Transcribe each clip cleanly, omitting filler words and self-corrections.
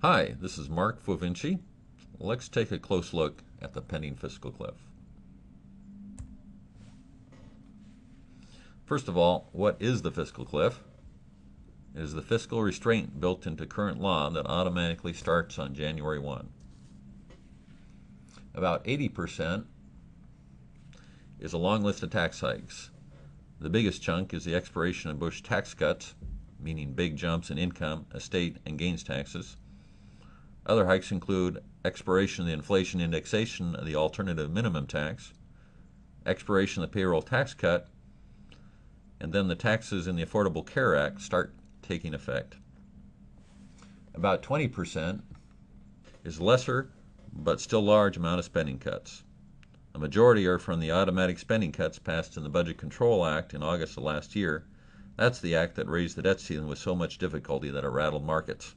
Hi, this is Marc Fovinci. Let's take a close look at the pending fiscal cliff. First of all, what is the fiscal cliff? It is the fiscal restraint built into current law that automatically starts on January 1. About 80% is a long list of tax hikes. The biggest chunk is the expiration of Bush tax cuts, meaning big jumps in income, estate, and gains taxes. Other hikes include expiration of the inflation indexation of the alternative minimum tax, expiration of the payroll tax cut, and then the taxes in the Affordable Care Act start taking effect. About 20% is lesser but still large amount of spending cuts. A majority are from the automatic spending cuts passed in the Budget Control Act in August of last year. That's the act that raised the debt ceiling with so much difficulty that it rattled markets.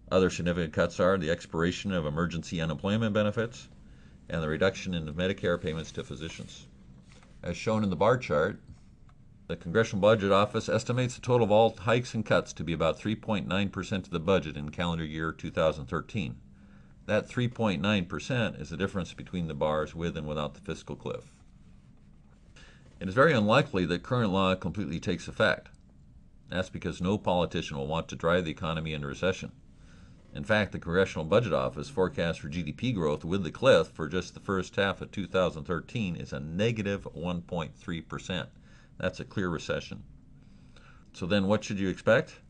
Other significant cuts are the expiration of emergency unemployment benefits and the reduction in Medicare payments to physicians. As shown in the bar chart, the Congressional Budget Office estimates the total of all hikes and cuts to be about 3.9% of the budget in calendar year 2013. That 3.9% is the difference between the bars with and without the fiscal cliff. It is very unlikely that current law completely takes effect. That's because no politician will want to drive the economy into recession. In fact, the Congressional Budget Office forecast for GDP growth with the cliff for just the first half of 2013 is a negative 1.3%. That's a clear recession. So then what should you expect?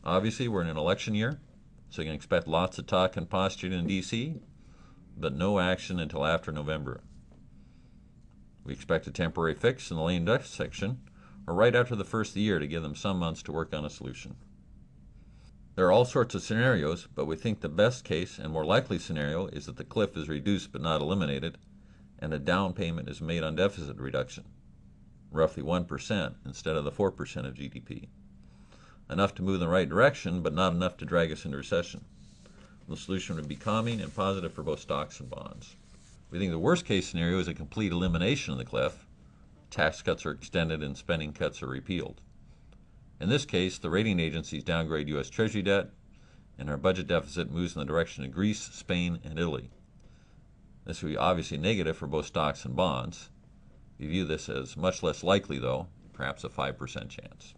Obviously, we're in an election year, so you can expect lots of talk and posturing in D.C., but no action until after November. We expect a temporary fix in the lame duck section, or right after the first of the year to give them some months to work on a solution. There are all sorts of scenarios, but we think the best case and more likely scenario is that the cliff is reduced but not eliminated, and a down payment is made on deficit reduction, roughly 1% instead of the 4% of GDP. Enough to move in the right direction, but not enough to drag us into recession. The solution would be calming and positive for both stocks and bonds. We think the worst case scenario is a complete elimination of the cliff. Tax cuts are extended and spending cuts are repealed. In this case, the rating agencies downgrade U.S. Treasury debt, and our budget deficit moves in the direction of Greece, Spain, and Italy. This would be obviously negative for both stocks and bonds. We view this as much less likely, though, perhaps a 5% chance.